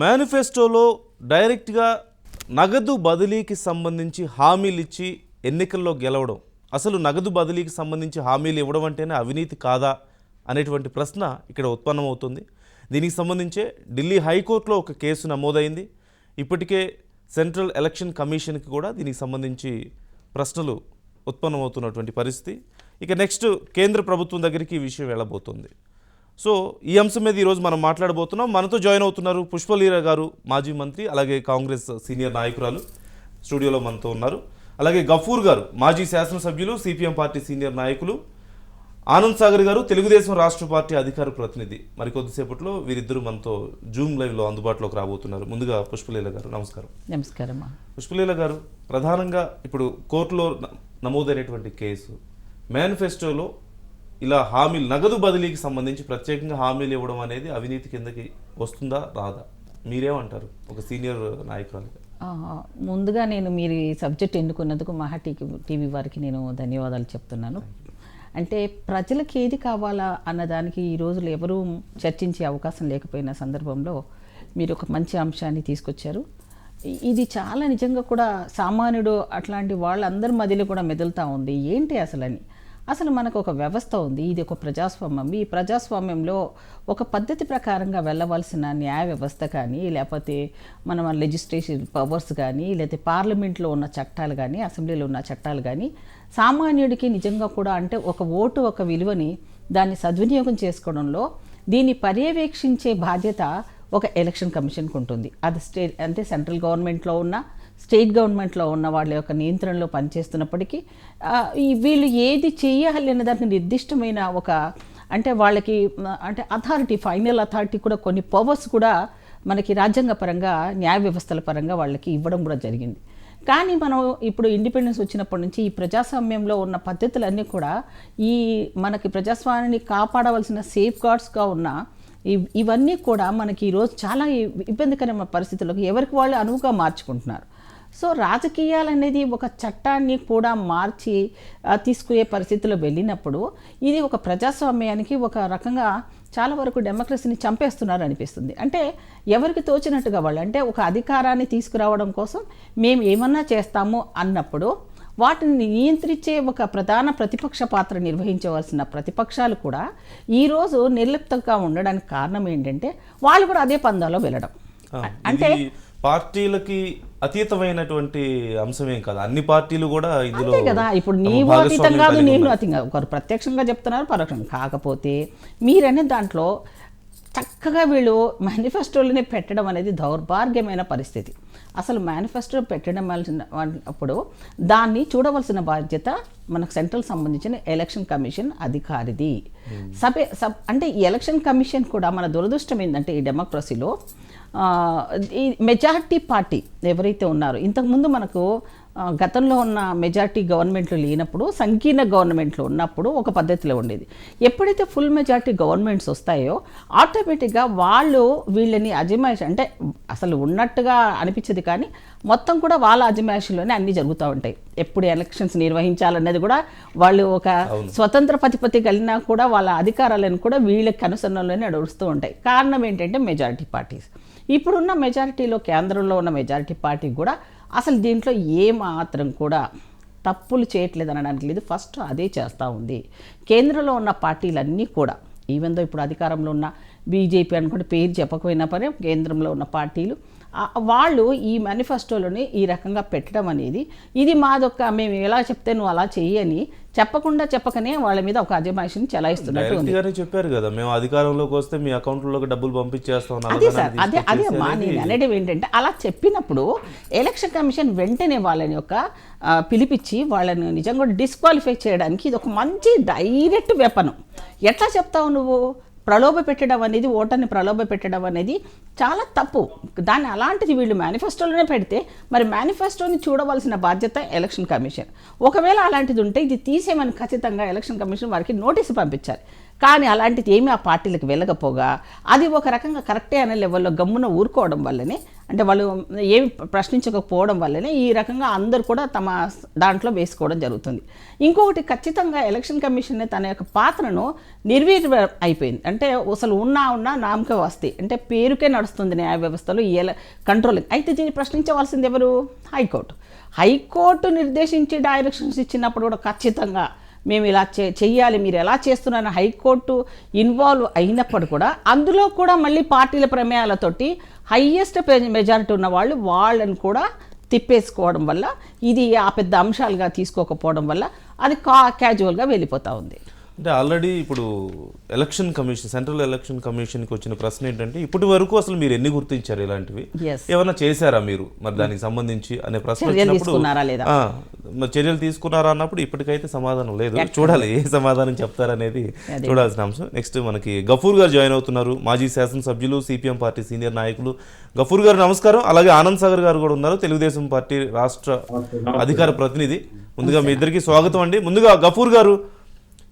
మేనిఫెస్టోలో డైరెక్ట్గా నగదు బదిలీకి సంబంధించి హామీలు ఇచ్చి ఎన్నికల్లో గెలవడం, అసలు నగదు బదిలీకి సంబంధించి హామీలు ఇవ్వడం అంటేనే అవినీతి కాదా అనేటువంటి ప్రశ్న ఇక్కడ ఉత్పన్నమవుతుంది. దీనికి సంబంధించే ఢిల్లీ హైకోర్టులో ఒక కేసు నమోదైంది. ఇప్పటికే సెంట్రల్ ఎలక్షన్ కమిషన్కి కూడా దీనికి సంబంధించి ప్రశ్నలు ఉత్పన్నమవుతున్నటువంటి పరిస్థితి. ఇక నెక్స్ట్ కేంద్ర ప్రభుత్వం దగ్గరికి ఈ విషయం వెళ్ళబోతుంది. సో ఈ అంశం మీద ఈరోజు మనం మాట్లాడబోతున్నాం. మనతో జాయిన్ అవుతున్నారు పుష్పలీల గారు, మాజీ మంత్రి, అలాగే కాంగ్రెస్ సీనియర్ నాయకురాలు స్టూడియోలో మనతో ఉన్నారు. అలాగే గఫూర్ గారు, మాజీ శాసనసభ్యులు, సిపిఎం పార్టీ సీనియర్ నాయకులు. ఆనంద్ సాగర్ గారు, తెలుగుదేశం రాష్ట్ర పార్టీ అధికార ప్రతినిధి. మరికొద్దిసేపట్లో వీరిద్దరూ మనతో జూమ్ లైవ్లో అందుబాటులోకి రాబోతున్నారు. ముందుగా పుష్పలీల గారు నమస్కారం. నమస్కారం. పుష్పలీల గారు, ప్రధానంగా ఇప్పుడు కోర్టులో నమోదైనటువంటి కేసు మేనిఫెస్టోలో ఇలా హామీలు, నగదు బదిలీకి సంబంధించి ప్రత్యేకంగా హామీలు ఇవ్వడం అనేది అవినీతి కిందకి వస్తుందా రాదా? మీరేమంటారు ఒక సీనియర్ నాయకురాలుగా? ముందుగా నేను మీరు ఈ సబ్జెక్ట్ ఎన్నుకున్నందుకు మహా టీవీ వారికి నేను ధన్యవాదాలు చెప్తున్నాను. అంటే ప్రజలకు ఏది కావాలా అన్నదానికి ఈ రోజులు ఎవరూ చర్చించే అవకాశం లేకపోయిన సందర్భంలో మీరు ఒక మంచి అంశాన్ని తీసుకొచ్చారు. ఇది చాలా నిజంగా కూడా సామాన్యుడు అట్లాంటి వాళ్ళందరి మధ్యలో కూడా మెదులుతూ ఉంది. ఏంటి అసలు మనకు ఒక వ్యవస్థ ఉంది, ఇది ఒక ప్రజాస్వామ్యం. ఈ ప్రజాస్వామ్యంలో ఒక పద్ధతి ప్రకారంగా వెళ్ళవలసిన న్యాయ వ్యవస్థ కానీ, లేకపోతే మన లెజిస్లేటివ్ పవర్స్ కానీ, లేకపోతే పార్లమెంట్లో ఉన్న చట్టాలు కానీ, అసెంబ్లీలో ఉన్న చట్టాలు కానీ, సామాన్యుడికి నిజంగా కూడా అంటే ఒక ఓటు ఒక విలువని దాన్ని సద్వినియోగం చేసుకోవడంలో దీన్ని పర్యవేక్షించే బాధ్యత ఒక ఎలక్షన్ కమిషన్కి ఉంటుంది. అది అంటే సెంట్రల్ గవర్నమెంట్లో ఉన్న, స్టేట్ గవర్నమెంట్లో ఉన్న వాళ్ళ యొక్క నియంత్రణలో పనిచేస్తున్నప్పటికీ వీళ్ళు ఏది చేయాలి అనే దానికి నిర్దిష్టమైన ఒక అంటే వాళ్ళకి అంటే అథారిటీ, ఫైనల్ అథారిటీ కూడా కొన్ని పవర్స్ కూడా మనకి రాజ్యాంగ పరంగా, న్యాయ వ్యవస్థల పరంగా వాళ్ళకి ఇవ్వడం కూడా జరిగింది. కానీ మనం ఇప్పుడు ఇండిపెండెన్స్ వచ్చినప్పటి నుంచి ఈ ప్రజాస్వామ్యంలో ఉన్న పద్ధతులన్నీ కూడా ఈ మనకి ప్రజాస్వామ్యాన్ని కాపాడవలసిన సేఫ్ గార్డ్స్గా ఉన్న ఇవన్నీ కూడా మనకి ఈరోజు చాలా ఇబ్బందికరమైన పరిస్థితుల్లోకి ఎవరికి వాళ్ళు అనువుగా మార్చుకుంటున్నారు. సో రాజకీయాలు అనేది ఒక చట్టాన్ని కూడా మార్చి తీసుకునే పరిస్థితుల్లో వెళ్ళినప్పుడు ఇది ఒక ప్రజాస్వామ్యానికి ఒక రకంగా చాలా వరకు డెమోక్రసీని చంపేస్తున్నారు అనిపిస్తుంది. అంటే ఎవరికి తోచినట్టుగా వాళ్ళు అంటే ఒక అధికారాన్ని తీసుకురావడం కోసం మేము ఏమన్నా చేస్తాము అన్నప్పుడు వాటిని నియంత్రించే ఒక ప్రధాన ప్రతిపక్ష పాత్ర నిర్వహించవలసిన ప్రతిపక్షాలు కూడా ఈరోజు నిర్లిప్తంగా ఉండడానికి కారణం ఏంటంటే వాళ్ళు కూడా అదే పందాలో వెళ్ళడం. అంటే పార్టీలకి అతీతమైనటువంటి అంశమేం కదా, అన్ని పార్టీలు కూడా ఇందులో కదా. ఇప్పుడు నీవు అతీతం కాదు, నేను అతీతం కాదు, ఒకరు ప్రత్యక్షంగా చెప్తున్నారు, పరోక్షంగా. కాకపోతే మీరనే దాంట్లో చక్కగా వీళ్ళు మేనిఫెస్టోలోనే పెట్టడం అనేది దౌర్భాగ్యమైన పరిస్థితి. అసలు మేనిఫెస్టో పెట్టడం అప్పుడు దాన్ని చూడవలసిన బాధ్యత మనకు సెంట్రల్ సంబంధించిన ఎలక్షన్ కమిషన్ అధికారిది. అంటే ఈ ఎలక్షన్ కమిషన్ కూడా మన దురదృష్టం ఏంటంటే ఈ డెమోక్రసీలో ఈ మెజారిటీ పార్టీ ఎవరైతే ఉన్నారో, ఇంతకుముందు మనకు గతంలో ఉన్న మెజారిటీ గవర్నమెంట్లు లేనప్పుడు, సంకీర్ణ గవర్నమెంట్లు ఉన్నప్పుడు ఒక పద్ధతిలో ఉండేది. ఎప్పుడైతే ఫుల్ మెజారిటీ గవర్నమెంట్స్ వస్తాయో ఆటోమేటిక్గా వాళ్ళు వీళ్ళని అజమాయిషి అంటే అసలు ఉన్నట్టుగా అనిపించదు, కానీ మొత్తం కూడా వాళ్ళ అజమాయిషిలోనే అన్నీ జరుగుతూ ఉంటాయి. ఎప్పుడు ఎలక్షన్స్ నిర్వహించాలన్నది కూడా వాళ్ళు ఒక స్వతంత్ర ప్రతిపత్తి కలిగినా కూడా వాళ్ళ అధికారాలను కూడా వీళ్ళకి అనుసరణలోనే నడుస్తూ ఉంటాయి. కారణం ఏంటంటే మెజారిటీ పార్టీస్. ఇప్పుడున్న మెజారిటీలో, కేంద్రంలో ఉన్న మెజారిటీ పార్టీ కూడా అసలు దీంట్లో ఏమాత్రం కూడా తప్పులు చేయట్లేదు అనడానికి లేదు, ఫస్ట్ అదే చేస్తూ ఉంది. కేంద్రంలో ఉన్న పార్టీలన్నీ కూడా ఈవెన్ దో ఇప్పుడు అధికారంలో ఉన్న బీజేపీ అనుకుంటే పేరు చెప్పకపోయినా పరే కేంద్రంలో ఉన్న పార్టీలు వాళ్ళు ఈ మేనిఫెస్టోలోని ఈ రకంగా పెట్టడం అనేది ఇది మాదొక్క మేము ఎలా చెప్తే నువ్వు అలా చెయ్యని చెప్పకనే వాళ్ళ మీద ఒక అజమాయిషిని చెలాయిస్తున్నట్టు ఉంది. చెప్పారు కదా, మేము అధికారంలోకి వస్తే మీ అకౌంట్లోకి డబ్బులు పంపించేస్తాం. అదే సార్, అదే మా నేను అనేది ఏంటంటే అలా చెప్పినప్పుడు ఎలక్షన్ కమిషన్ వెంటనే వాళ్ళని యొక్క పిలిపించి వాళ్ళని నిజంగా డిస్క్వాలిఫై చేయడానికి ఇది ఒక మంచి డైరెక్ట్ వెపను. ఎట్లా చెప్తావు నువ్వు? ప్రలోభ పెట్టడం అనేది, ఓటర్ని ప్రలోభ పెట్టడం అనేది చాలా తప్పు. దాన్ని అలాంటిది వీళ్ళు మేనిఫెస్టోలోనే పెడితే మరి మేనిఫెస్టోని చూడవలసిన బాధ్యత ఎలక్షన్ కమిషన్. ఒకవేళ అలాంటిది ఉంటే ఇది తీసేమని ఖచ్చితంగా ఎలక్షన్ కమిషన్ వారికి నోటీసు పంపించాలి. కానీ అలాంటిది ఏమీ ఆ పార్టీలకు వెళ్ళకపోగా అది ఒక రకంగా కరెక్టే అనే లెవెల్లో గమ్మున ఊరుకోవడం వల్లనే, అంటే వాళ్ళు ఏమి ప్రశ్నించకపోవడం వల్లనే ఈ రకంగా అందరూ కూడా తమ దాంట్లో వేసుకోవడం జరుగుతుంది. ఇంకొకటి, ఖచ్చితంగా ఎలక్షన్ కమిషన్ తన యొక్క పాత్రను నిర్వీర్యం అయిపోయింది. అంటే అసలు ఉన్నా నామక వస్తే అంటే పేరుకే నడుస్తుంది న్యాయ వ్యవస్థలో ఈ కంట్రోలింగ్. అయితే దీన్ని ప్రశ్నించవలసింది ఎవరు? హైకోర్టు నిర్దేశించి డైరెక్షన్స్ ఇచ్చినప్పుడు కూడా ఖచ్చితంగా మేము ఇలా చెయ్యాలి, మీరు ఎలా చేస్తున్నారని హైకోర్టు ఇన్వాల్వ్ అయినప్పుడు కూడా అందులో కూడా మళ్ళీ పార్టీల ప్రమేయాలతోటి హయ్యెస్ట్ మెజారిటీ ఉన్న వాళ్ళని కూడా తిప్పేసుకోవడం వల్ల, ఇది ఆ పెద్ద అంశాలుగా తీసుకోకపోవడం వల్ల అది క్యాజువల్గా వెళ్ళిపోతూ ఉంది. అంటే ఆల్రెడీ ఇప్పుడు ఎలక్షన్ కమిషన్, సెంట్రల్ ఎలక్షన్ కమిషన్కి వచ్చిన ప్రశ్న ఏంటంటే ఇప్పటి వరకు అసలు మీరు ఎన్ని గుర్తించారు ఇలాంటివి, ఏమైనా చేశారా మీరు మరి దానికి సంబంధించి అనే ప్రశ్న వచ్చినప్పుడు మరి చర్యలు తీసుకున్నారా అన్నప్పుడు ఇప్పటికైతే సమాధానం లేదు. చూడాలి ఏ సమాధానం చెప్తారనేది చూడాల్సిన అంశం. నెక్స్ట్ మనకి గఫూర్ గారు జాయిన్ అవుతున్నారు, మాజీ శాసనసభ్యులు, సిపిఎం పార్టీ సీనియర్ నాయకులు. గఫూర్ గారు నమస్కారం. అలాగే ఆనంద్ సాగర్ గారు కూడా ఉన్నారు, తెలుగుదేశం పార్టీ రాష్ట్ర అధికార ప్రతినిధి. ముందుగా మీ ఇద్దరికి స్వాగతం అండి. ముందుగా గఫూర్ గారు,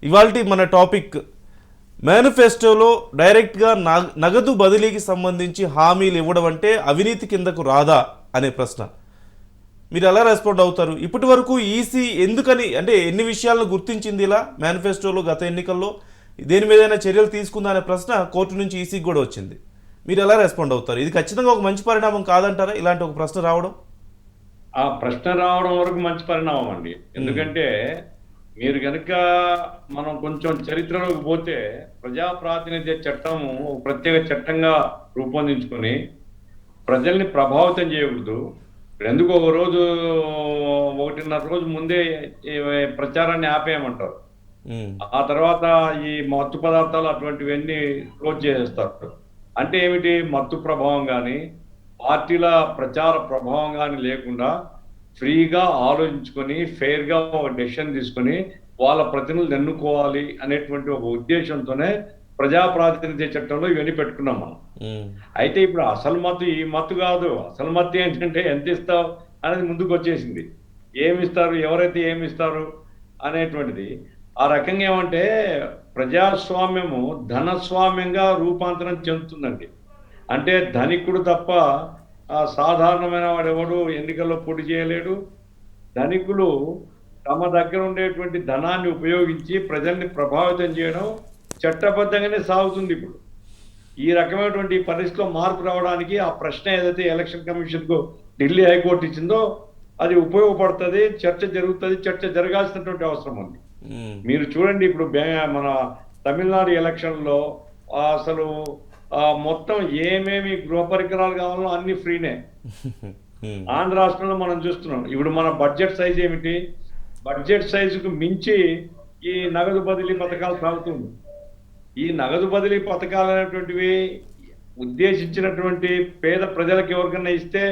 ఇవాల్టి మన టాపిక్ మేనిఫెస్టోలో డైరెక్ట్గా నగదు బదిలీకి సంబంధించి హామీలు ఇవ్వడం అంటే అవినీతి కిందకు రాదా అనే ప్రశ్న. మీరు ఎలా రెస్పాండ్ అవుతారు? ఇప్పటి వరకు ఈసీ ఎందుకని, అంటే ఎన్ని విషయాలను గుర్తించింది ఇలా మేనిఫెస్టోలో గత ఎన్నికల్లో, దేని మీదైనా చర్యలు తీసుకుందా అనే ప్రశ్న కోర్టు నుంచి ఈసీకి కూడా వచ్చింది. మీరు ఎలా రెస్పాండ్ అవుతారు? ఇది ఖచ్చితంగా ఒక మంచి పరిణామం కాదంటారా ఇలాంటి ఒక ప్రశ్న రావడం? ఆ ప్రశ్న రావడం వరకు మంచి పరిణామం అండి. ఎందుకంటే మీరు కనుక మనం కొంచెం చరిత్రలోకి పోతే ప్రజా ప్రాతినిధ్య చట్టము ప్రత్యేక చట్టంగా రూపొందించుకొని ప్రజల్ని ప్రభావితం చేయకూడదు. ఎందుకు ఒక రోజు 1.5 రోజు ముందే ప్రచారాన్ని ఆపేయమంటారు. ఆ తర్వాత ఈ మత్తు పదార్థాలు అటువంటివన్నీ క్లోజ్ చేసేస్తారు. అంటే ఏమిటి? మత్తు ప్రభావం కానీ పార్టీల ప్రచార ప్రభావం కానీ లేకుండా ఫ్రీగా ఆలోచించుకొని ఫెయిర్గా ఒక డెసిషన్ తీసుకొని వాళ్ళ ప్రతినిధులు ఎన్నుకోవాలి అనేటువంటి ఒక ఉద్దేశంతోనే ప్రజా ప్రాతినిధ్య చట్టంలో ఇవన్నీ పెట్టుకున్నాం మనం. అయితే ఇప్పుడు అసలు మత్తు ఈ మత్తు కాదు, అసలు మత్తు ఏంటంటే ఎంత ఇస్తావు అనేది ముందుకు వచ్చేసింది. ఏమిస్తారు, ఎవరైతే ఏమిస్తారు అనేటువంటిది. ఆ రకంగా ఏమంటే ప్రజాస్వామ్యము ధనస్వామ్యంగా రూపాంతరం చెందుతుందండి. అంటే ధనికుడు తప్ప సాధారణమైన వాడు ఎవడు ఎన్నికల్లో పోటీ చేయలేడు. ధనికులు తమ దగ్గర ఉండేటువంటి ధనాన్ని ఉపయోగించి ప్రజల్ని ప్రభావితం చేయడం చట్టబద్ధంగానే సాగుతుంది. ఇప్పుడు ఈ రకమైనటువంటి పరిస్థితిలో మార్పు రావడానికి ఆ ప్రశ్న ఏదైతే ఎలక్షన్ కమిషన్కు ఢిల్లీ హైకోర్టు ఇచ్చిందో అది ఉపయోగపడుతుంది, చర్చ జరుగుతుంది, చర్చ జరగాల్సినటువంటి అవసరం ఉంది. మీరు చూడండి, ఇప్పుడు మన తమిళనాడు ఎలక్షన్లో అసలు మొత్తం ఏమేమి గృహ పరికరాలు కావాలో అన్ని ఫ్రీనే. ఆంధ్ర రాష్ట్రంలో మనం చూస్తున్నాం. ఇప్పుడు మన బడ్జెట్ సైజ్ ఏమిటి? బడ్జెట్ సైజుకు మించి ఈ నగదు బదిలీ పథకాలు సాగుతుంది. ఈ నగదు బదిలీ పథకాలు అనేటువంటివి ఉద్దేశించినటువంటి పేద ప్రజలకు ఎవరికైనా ఇస్తే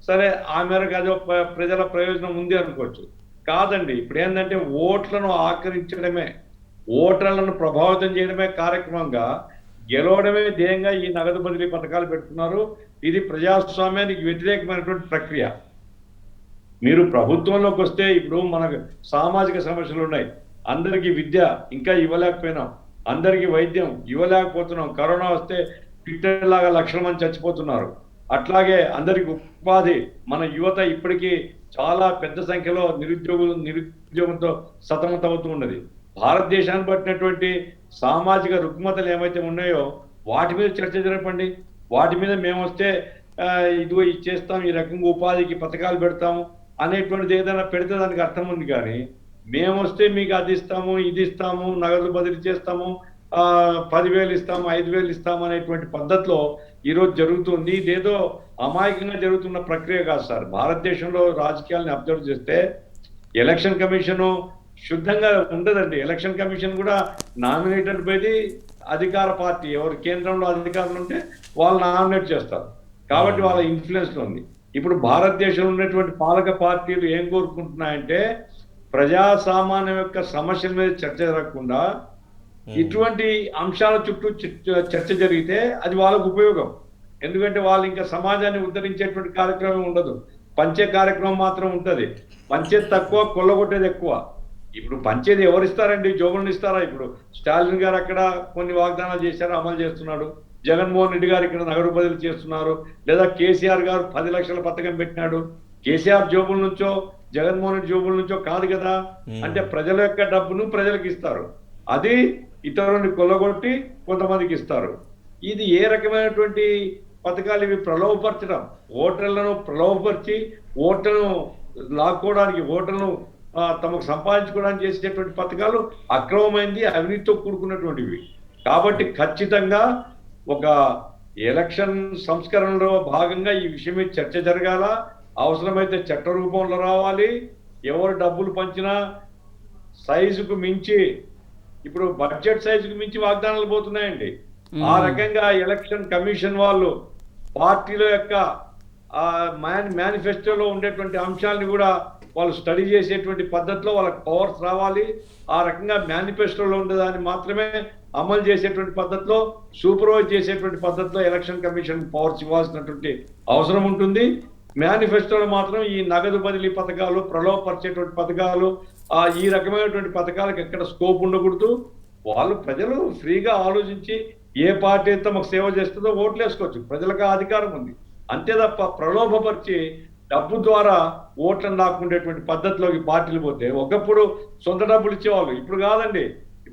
సరే, ఆ మేరకు అది ప్రజల ప్రయోజనం ఉంది అనుకోవచ్చు. కాదండి, ఇప్పుడు ఏంటంటే ఓట్లను ఆకరించడమే, ఓటర్లను ప్రభావితం చేయడమే కార్యక్రమంగా, గెలవడమే ధ్యేయంగా ఈ నగదు బదిలీ పథకాలు పెట్టుకున్నారు. ఇది ప్రజాస్వామ్యానికి వ్యతిరేకమైనటువంటి ప్రక్రియ. మీరు ప్రభుత్వంలోకి వస్తే ఇప్పుడు మనకు సామాజిక సమస్యలు ఉన్నాయి. అందరికీ విద్య ఇంకా ఇవ్వలేకపోయినాం, అందరికీ వైద్యం ఇవ్వలేకపోతున్నాం. కరోనా వస్తే ట్విట్టర్ లాగా లక్షల మంది చచ్చిపోతున్నారు. అట్లాగే అందరికి ఉపాధి, మన యువత ఇప్పటికీ చాలా పెద్ద సంఖ్యలో నిరుద్యోగంతో సతమతమవుతూ ఉన్నది. భారతదేశాన్ని పట్టినటువంటి సామాజిక రుగ్మతలు ఏమైతే ఉన్నాయో వాటి మీద చర్చ జరపండి. వాటి మీద మేము వస్తే ఇదిగో ఇది చేస్తాం, ఈ రకంగా ఉపాధికి పథకాలు పెడతాము అనేటువంటిది ఏదైనా పెడితే దానికి అర్థం ఉంది. కానీ మేము వస్తే మీకు అది ఇస్తాము, ఇది ఇస్తాము, నగదు బదిలీ చేస్తాము, 10,000 ఇస్తాము, 5,000 ఇస్తాము అనేటువంటి పద్ధతిలో ఈరోజు జరుగుతుంది. ఇదేదో అమాయకంగా జరుగుతున్న ప్రక్రియ కాదు సార్. భారతదేశంలో రాజకీయాలను అబ్జర్వ్ చేస్తే ఎలక్షన్ కమిషను శుద్ధంగా ఉండదండి. ఎలక్షన్ కమిషన్ కూడా నామినేటెడ్ బై అధికార పార్టీ, ఎవరు కేంద్రంలో అధికారులు ఉంటే వాళ్ళు నామినేట్ చేస్తారు. కాబట్టి వాళ్ళ ఇన్ఫ్లుయెన్స్ ఉంది. ఇప్పుడు భారతదేశంలో ఉన్నటువంటి పాలక పార్టీలు ఏం కోరుకుంటున్నాయంటే ప్రజా సామాన్యం యొక్క సమస్యల మీద చర్చ జరగకుండా ఇటువంటి అంశాల చుట్టూ చర్చ జరిగితే అది వాళ్ళకు ఉపయోగం. ఎందుకంటే వాళ్ళు ఇంకా సమాజాన్ని ఉద్ధరించేటువంటి కార్యక్రమం ఉండదు, పంచే కార్యక్రమం మాత్రం ఉంటుంది. పంచేది తక్కువ, కొల్లగొట్టేది ఎక్కువ. ఇప్పుడు పంచేది ఎవరు ఇస్తారండి? జోగులను ఇస్తారా? ఇప్పుడు స్టాలిన్ గారు అక్కడ కొన్ని వాగ్దానాలు చేశారు, అమలు చేస్తున్నాడు. జగన్మోహన్ రెడ్డి గారు ఇక్కడ నగదు బదిలీ చేస్తున్నారు. లేదా కేసీఆర్ గారు 10 లక్షల పథకం పెట్టినాడు. కేసీఆర్ జోబుల నుంచో జగన్మోహన్ రెడ్డి జోబుల నుంచో కాదు కదా. అంటే ప్రజల యొక్క డబ్బును ప్రజలకు ఇస్తారు, అది ఇతరులని కొల్లగొట్టి కొంతమందికి ఇస్తారు. ఇది ఏ రకమైనటువంటి పథకాలు? ఇవి ప్రలోభపరచడం, ఓటర్లను ప్రలోభపరిచి ఓట్లను లాక్కోవడానికి, ఓటర్లను తమకు సంపాదించుకోవడానికి చేసేటువంటి పథకాలు అక్రమమైంది, అవినీతితో కూడుకున్నటువంటివి. కాబట్టి ఖచ్చితంగా ఒక ఎలక్షన్ సంస్కరణలో భాగంగా ఈ విషయం మీద చర్చ జరగాల. అవసరమైతే చట్ట రూపంలో రావాలి. ఎవరు డబ్బులు పంచినా సైజుకు మించి, ఇప్పుడు బడ్జెట్ సైజుకు మించి వాగ్దానాలు పోతున్నాయండి. ఆ రకంగా ఎలక్షన్ కమిషన్ వాళ్ళు పార్టీల యొక్క మేనిఫెస్టోలో ఉండేటువంటి అంశాలను కూడా వాళ్ళు స్టడీ చేసేటువంటి పద్ధతిలో వాళ్ళకి పవర్స్ రావాలి. ఆ రకంగా మేనిఫెస్టోలో ఉండేదాన్ని మాత్రమే అమలు చేసేటువంటి పద్ధతిలో, సూపర్వైజ్ చేసేటువంటి పద్ధతిలో ఎలక్షన్ కమిషన్ పవర్స్ ఇవ్వాల్సినటువంటి అవసరం ఉంటుంది. మేనిఫెస్టోలో మాత్రం ఈ నగదు బదిలీ పథకాలు, ప్రలోభపరిచేటువంటి పథకాలు, ఈ రకమైనటువంటి పథకాలకు ఎక్కడ స్కోప్ ఉండకూడదు. వాళ్ళు ప్రజలు ఫ్రీగా ఆలోచించి ఏ పార్టీ తమకు సేవ చేస్తుందో ఓట్లు వేసుకోవచ్చు. ప్రజలకు ఆ అధికారం ఉంది. అంతే తప్ప ప్రలోభపరిచి డబ్బు ద్వారా ఓట్లను లాక్కుండేటువంటి పద్ధతిలోకి పార్టీలు పోతే, ఒకప్పుడు సొంత డబ్బులు ఇచ్చేవాళ్ళు, ఇప్పుడు కాదండి.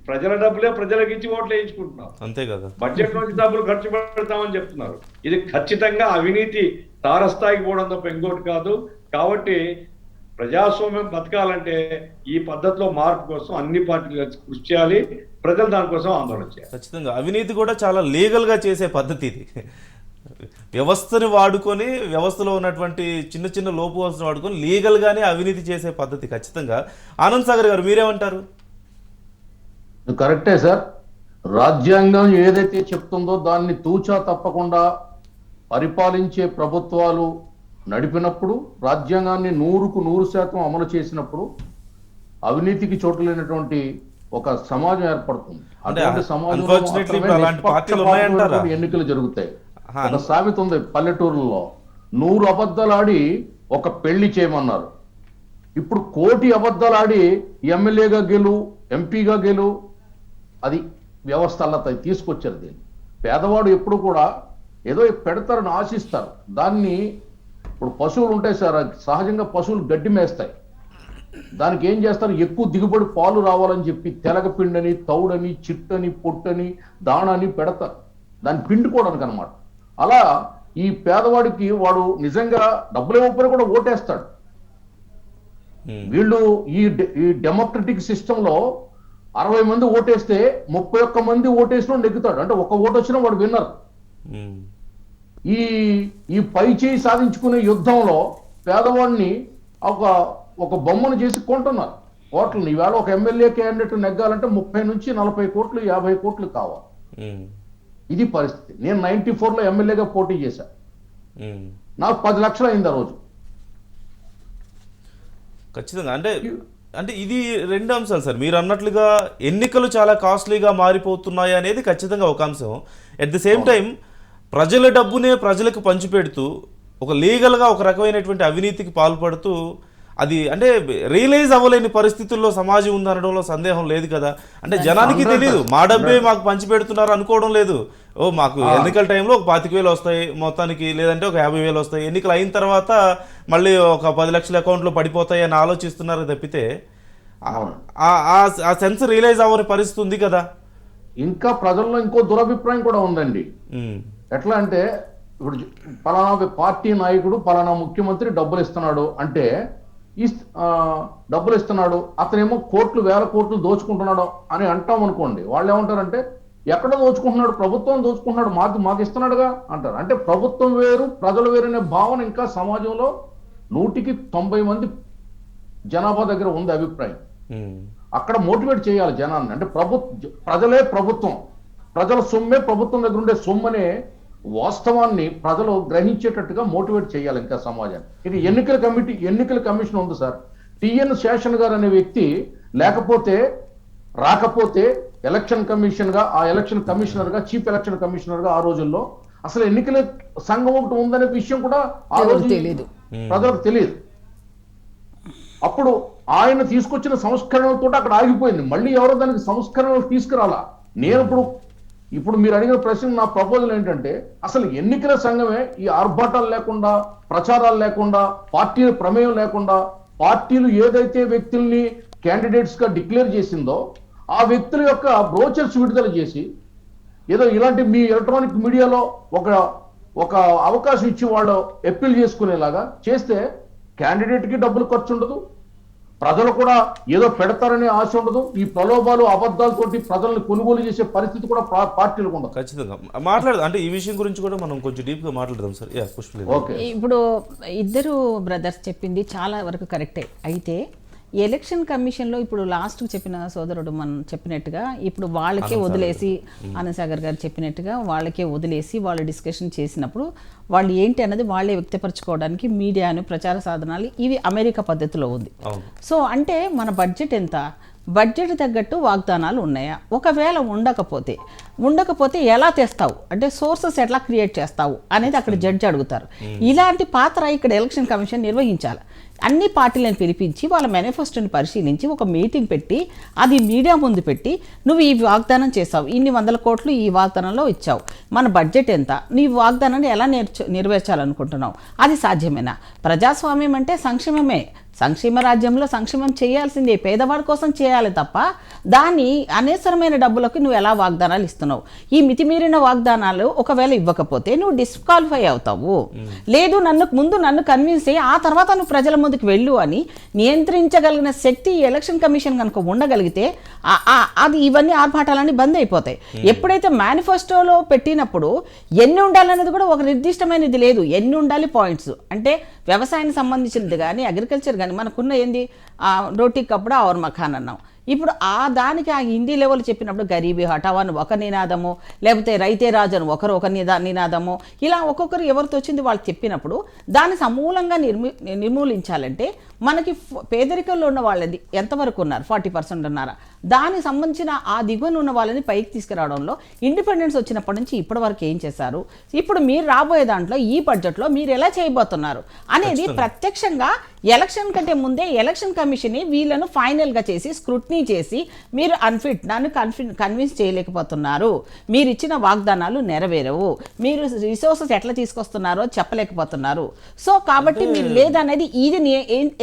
ప్రజల డబ్బులే ప్రజలకు ఇచ్చి ఓట్లు వేయించుకుంటున్నారు. అంతే కదా. బడ్జెట్ నుంచి డబ్బులు ఖర్చు పెడతామని చెప్తున్నారు. ఇది ఖచ్చితంగా అవినీతి తారస్థాయికి పోవడం తప్ప ఇంకోటి కాదు. కాబట్టి ప్రజాస్వామ్యం బతకాలంటే ఈ పద్ధతిలో మార్పు కోసం అన్ని పార్టీలు కృషి చేయాలి. ప్రజలు దానికోసం ఆందోళన చేయాలి. ఖచ్చితంగా అవినీతి కూడా చాలా లీగల్గా చేసే పద్ధతి ఇది. వ్యవస్థని వాడుకొని, వ్యవస్థలో ఉన్నటువంటి చిన్న చిన్న లోపువలసను వాడుకొని లీగల్గానే అవినీతి చేసే పద్ధతి ఖచ్చితంగా. ఆనంద్ సాగర్ గారు మీరేమంటారు? కరెక్టే సార్. రాజ్యాంగం ఏదైతే చెప్తుందో దాన్ని తూచా తప్పకుండా పరిపాలించే ప్రభుత్వాలు నడిపినప్పుడు, రాజ్యాంగాన్ని 100% అమలు చేసినప్పుడు అవినీతికి చోటు లేనటువంటి ఒక సమాజం ఏర్పడుతుంది. అటువంటి సమాజంలో ఎన్నికలు జరుగుతాయి. ఒక సామెత ఉంది పల్లెటూరులో, 100 అబద్ధాలు ఆడి ఒక పెళ్లి చేయమన్నారు. ఇప్పుడు 1 కోటి అబద్ధాలు ఆడి ఎమ్మెల్యేగా గెలు, ఎంపీగా గెలు, అది వ్యవస్థ అలా తీసుకొచ్చారు. దీన్ని పేదవాడు ఎప్పుడు కూడా ఏదో పెడతారని ఆశిస్తారు. దాన్ని ఇప్పుడు పశువులు ఉంటాయి సార్, సహజంగా పశువులు గడ్డి మేస్తాయి. దానికి ఏం చేస్తారు, ఎక్కువ దిగుబడి పాలు రావాలని చెప్పి తెలగపిండని, తౌడని, చిట్టని, పొట్టని, దాణని పెడతారు, దాన్ని పిండుకోవడానికి అనమాట. అలా ఈ పేదవాడికి వాడు నిజంగా డబ్బులు ఇవ్వకపోయినా కూడా ఓటేస్తాడు. వీళ్ళు ఈ డెమోక్రటిక్ సిస్టంలో 60 మంది ఓటేస్తే 31 మంది ఓటేసిన నెగ్గుతాడు. అంటే ఒక ఓటు వచ్చినా వాడు విన్నర్. ఈ పై చేయి సాధించుకునే యుద్ధంలో పేదవాడిని ఒక బొమ్మను చేసి కొంటున్నారు కోట్లని. ఈవేళ ఒక ఎమ్మెల్యే క్యాండిడేట్ నెగ్గాలంటే 30 నుంచి 40 కోట్లు, 50 కోట్లు కావాలి. ఇది పరిస్థితి. నేను 94లో ఎమ్మెల్యేగా పోటీ చేశా. నాకు 10 లక్షలు అయింది ఆ రోజు. ఖచ్చితంగా. అంటే ఇది 2 అంశాలు సార్. మీరు అన్నట్లుగా ఎన్నికలు చాలా కాస్ట్లీగా మారిపోతున్నాయి అనేది ఖచ్చితంగా ఒక అంశం. ఎట్ ది సేమ్ టైం ప్రజల డబ్బునే ప్రజలకు పంచిపెడుతూ ఒక లీగల్గా ఒక రకమైనటువంటి అవినీతికి పాల్పడుతూ, అది అంటే రియలైజ్ అవ్వలేని పరిస్థితుల్లో సమాజం ఉందనడంలో సందేహం లేదు కదా. అంటే జనానికి తెలియదు, మా డబ్బే మాకు పంచిపెడుతున్నారు అనుకోవడం లేదు. ఓ మాకు ఎన్నికల టైంలో ఒక 25,000 వస్తాయి మొత్తానికి, లేదంటే ఒక 50,000 వస్తాయి, ఎన్నికలు అయిన తర్వాత మళ్ళీ ఒక 10 లక్షల అకౌంట్లో పడిపోతాయి అని ఆలోచిస్తున్నారు తప్పితే ఆ సెన్స్ రియలైజ్ అవ్వని పరిస్థితి ఉంది కదా. ఇంకా ప్రజల్లో ఇంకో దురభిప్రాయం కూడా ఉందండి. ఎట్లా అంటే, ఇప్పుడు పలానా పార్టీ నాయకుడు, పలానా ముఖ్యమంత్రి డబ్బులు ఇస్తున్నాడు అంటే, డబ్బులు ఇస్తున్నాడు, అతనేమో కోట్లు, వేల కోట్లు దోచుకుంటున్నాడు అని అంటాం అనుకోండి. వాళ్ళు ఏమంటారంటే, ఎక్కడ దోచుకుంటున్నాడు, ప్రభుత్వం దోచుకుంటున్నాడు, మాకు ఇస్తున్నాడుగా అంటారు. అంటే ప్రభుత్వం వేరు, ప్రజలు వేరు అనే భావన ఇంకా సమాజంలో 100% మంది జనాభా దగ్గర ఉంది అభిప్రాయం. అక్కడ మోటివేట్ చేయాలి జనాన్ని. అంటే ప్రజలే ప్రభుత్వం, ప్రజల సొమ్మే ప్రభుత్వం దగ్గర ఉండే సొమ్మనే వాస్తవాన్ని ప్రజలు గ్రహించేటట్టుగా మోటివేట్ చేయాలి ఇంకా సమాజాన్ని. ఇది ఎన్నికల కమిషన్ ఉంది సార్. టిఎన్ శేషన్ గారు అనే వ్యక్తి రాకపోతే ఎలక్షన్ కమిషన్ గా, ఆ ఎలక్షన్ కమిషనర్ గా, చీఫ్ ఎలక్షన్ కమిషనర్ గా ఆ రోజుల్లో అసలు ఎన్నికల సంఘం ఒకటి ఉందనే విషయం కూడా ఆ రోజు ప్రజలకు తెలియదు. అప్పుడు ఆయన తీసుకొచ్చిన సంస్కరణలతో అక్కడ ఆగిపోయింది. మళ్ళీ ఎవరో దానికి సంస్కరణలు తీసుకురాలా. నేను ఇప్పుడు మీరు అడిగిన ప్రశ్న, నా ప్రపోజల్ ఏంటంటే, అసలు ఎన్నికల సంఘమే ఈ ఆర్భాటాలు లేకుండా, ప్రచారాలు లేకుండా, పార్టీల ప్రమేయం లేకుండా, పార్టీలు ఏదైతే వ్యక్తుల్ని క్యాండిడేట్స్ గా డిక్లేర్ చేసిందో ఆ వ్యక్తుల యొక్క బ్రోచర్స్ విడుదల చేసి, ఏదో ఇలాంటి మీ ఎలక్ట్రానిక్ మీడియాలో ఒక అవకాశం ఇచ్చి వాళ్ళు అప్పీల్ చేసుకునేలాగా చేస్తే క్యాండిడేట్ కి డబ్బులు ఖర్చు ఉండదు, ప్రజలు కూడా ఏదో పెడతారనే ఆశ ఉండదు, ఈ ప్రలోభాలు అబద్ధాలతోటి ప్రజల్ని కొనుగోలు చేసే పరిస్థితి కూడా పార్టీలకు ఉండదు. ఖచ్చితంగా మాట్లాడదాం. అంటే ఈ విషయం గురించి కూడా మనం కొంచెం డీప్ గా మాట్లాడదాం సార్. పుష్ప. ఓకే, ఇప్పుడు ఇద్దరు బ్రదర్స్ చెప్పింది చాలా వరకు కరెక్టే. అయితే ఎలక్షన్ కమిషన్లో ఇప్పుడు లాస్ట్కి చెప్పిన సోదరుడు మనం చెప్పినట్టుగా ఇప్పుడు వాళ్ళకే వదిలేసి, ఆనందసాగర్ గారు చెప్పినట్టుగా వాళ్ళకే వదిలేసి వాళ్ళు డిస్కషన్ చేసినప్పుడు వాళ్ళు ఏంటి అన్నది వాళ్ళే వ్యక్తపరచుకోవడానికి మీడియాను, ప్రచార సాధనాలు ఇవి అమెరికా పద్ధతిలో ఉంది. సో అంటే మన బడ్జెట్ ఎంత, బడ్జెట్ తగ్గట్టు వాగ్దానాలు ఉన్నాయా, ఒకవేళ ఉండకపోతే ఎలా తెస్తావు అంటే సోర్సెస్ ఎట్లా క్రియేట్ చేస్తావు అనేది అక్కడ జడ్జి అడుగుతారు. ఇలాంటి పాత్ర ఇక్కడ ఎలక్షన్ కమిషన్ నిర్వహించాలి. అన్ని పార్టీలను పిలిపించి వాళ్ళ మేనిఫెస్టోని పరిశీలించి ఒక మీటింగ్ పెట్టి అది మీడియా ముందు పెట్టి, నువ్వు ఈ వాగ్దానం చేసావు, ఇన్ని 100 కోట్లు ఈ వాగ్దానంలో ఇచ్చావు, మన బడ్జెట్ ఎంత, నీ వాగ్దానాన్ని ఎలా నెరవేర్చాలనుకుంటున్నావు, అది సాధ్యమేనా? ప్రజాస్వామ్యం అంటే సంక్షేమమే. సంక్షేమ రాజ్యంలో సంక్షేమం చేయాల్సిందే, పేదవాడి కోసం చేయాలి తప్ప దాన్ని అనవసరమైన డబ్బులకు నువ్వు ఎలా వాగ్దానాలు ఇస్తున్నావు? ఈ మితిమీరిన వాగ్దానాలు ఒకవేళ ఇవ్వకపోతే నువ్వు డిస్క్వాలిఫై అవుతావు. లేదు నన్ను కన్విన్స్ అయ్యి ఆ తర్వాత నువ్వు ప్రజల ముందుకు వెళ్ళు అని నియంత్రించగలిగిన శక్తి ఎలక్షన్ కమిషన్ కనుక ఉండగలిగితే అది ఇవన్నీ ఆర్భాటాలన్నీ బంద్ అయిపోతాయి. ఎప్పుడైతే మేనిఫెస్టోలో పెట్టినప్పుడు ఎన్ని ఉండాలనేది కూడా ఒక నిర్దిష్టమైనది లేదు. ఎన్ని ఉండాలి పాయింట్స్ అంటే వ్యవసాయానికి సంబంధించినది కానీ, అగ్రికల్చర్ కానీ, మనకున్న ఏంది రోటీ కప్పుడు ఔర్ మఖాన్ అన్నాం. ఇప్పుడు దానికి ఆ హిందీ లెవెల్ చెప్పినప్పుడు గరీబీ హఠావ్ అని ఒక నినాదము, లేకపోతే రైతే రాజు అని ఒక నినాదము, ఇలా ఒక్కొక్కరు ఎవరితో వచ్చింది వాళ్ళు చెప్పినప్పుడు దాన్ని సమూలంగా నిర్మూలించాలంటే మనకి పేదరికంలో ఉన్న వాళ్ళది ఎంతవరకు ఉన్నారు, 40% ఉన్నారా, దానికి సంబంధించిన ఆ దిగువన ఉన్న వాళ్ళని పైకి తీసుకురావడంలో ఇండిపెండెన్స్ వచ్చినప్పటి నుంచి ఇప్పటి వరకు ఏం చేశారు, ఇప్పుడు మీరు రాబోయే దాంట్లో ఈ బడ్జెట్లో మీరు ఎలా చేయబోతున్నారు అనేది ప్రత్యక్షంగా ఎలక్షన్ కంటే ముందే ఎలక్షన్ కమిషన్ వీళ్ళను ఫైనల్గా చేసి స్క్రూటినీ చేసి మీరు నన్ను కన్విన్స్ చేయలేకపోతున్నారు, మీరు ఇచ్చిన వాగ్దానాలు నెరవేరవు, మీరు రిసోర్సెస్ ఎట్లా తీసుకొస్తున్నారో చెప్పలేకపోతున్నారు. సో కాబట్టి మీరు లేదనేది ఇది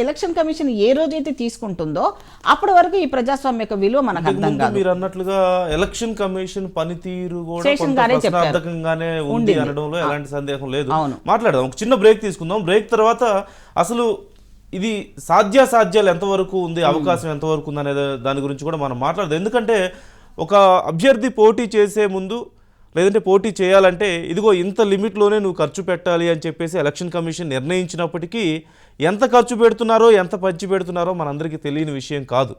ఎలక్షన్ కమిషన్ ఏ రోజైతే తీసుకుంటుందో అప్పటి వరకు ఈ ప్రజాస్వామ్య యొక్క విలువ మనకు అర్థం కాదు. మీరు అన్నట్లుగా ఎలక్షన్ కమిషన్ పనితీరు కూడా ప్రశ్నార్థకంగానే ఉంది అనడంలో ఎలాంటి సందేహం లేదు. మాట్లాడదాం, ఒక చిన్న బ్రేక్ తీసుకుందాం. బ్రేక్ తర్వాత అసలు ఇది సాధ్యాలు ఎంతవరకు ఉంది, అవకాశం ఎంతవరకు ఉంది అనే దాని గురించి కూడా మనం మాట్లాడదాం. ఎందుకంటే ఒక అభ్యర్థి పోటీ చేసే ముందు లేదంటే పోటీ చేయాలంటే ఇదిగో ఇంత లిమిట్లోనే నువ్వు ఖర్చు పెట్టాలి అని చెప్పేసి ఎలక్షన్ కమిషన్ నిర్ణయించినప్పటికీ ఎంత ఖర్చు పెడుతున్నారో ఎంత పంచి పెడుతున్నారో మనందరికీ తెలియని విషయం కాదు.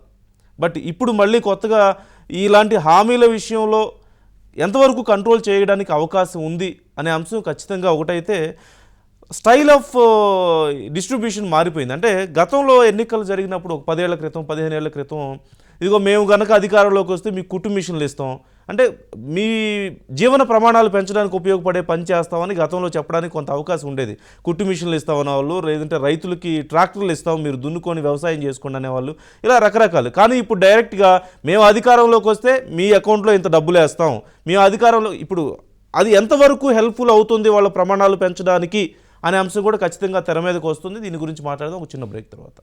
బట్ ఇప్పుడు మళ్ళీ కొత్తగా ఇలాంటి హామీల విషయంలో ఎంతవరకు కంట్రోల్ చేయడానికి అవకాశం ఉంది అనే అంశం ఖచ్చితంగా ఒకటైతే స్టైల్ ఆఫ్ డిస్ట్రిబ్యూషన్ మారిపోయింది. అంటే గతంలో ఎన్నికలు జరిగినప్పుడు ఒక 10 ఏళ్ల క్రితం 15 ఏళ్ల క్రితం ఇదిగో మేము కనుక అధికారంలోకి వస్తే మీకు కుట్టు మిషన్లు ఇస్తాం, అంటే మీ జీవన ప్రమాణాలు పెంచడానికి ఉపయోగపడే పని చేస్తామని గతంలో చెప్పడానికి కొంత అవకాశం ఉండేది. కుట్టు మిషన్లు ఇస్తామనే వాళ్ళు, లేదంటే రైతులకి ట్రాక్టర్లు ఇస్తాం మీరు దున్నుకొని వ్యవసాయం చేసుకోండి అనేవాళ్ళు, ఇలా రకరకాలు. కానీ ఇప్పుడు డైరెక్ట్గా మేము అధికారంలోకి వస్తే మీ అకౌంట్లో ఇంత డబ్బులు వేస్తాం, మేము అధికారంలో ఇప్పుడు అది ఎంతవరకు హెల్ప్ఫుల్ అవుతుంది వాళ్ళ ప్రమాణాలు పెంచడానికి అనే అంశం కూడా ఖచ్చితంగా తెర మీదకి వస్తుంది. దీని గురించి మాట్లాడదాం ఒక చిన్న బ్రేక్ తర్వాత.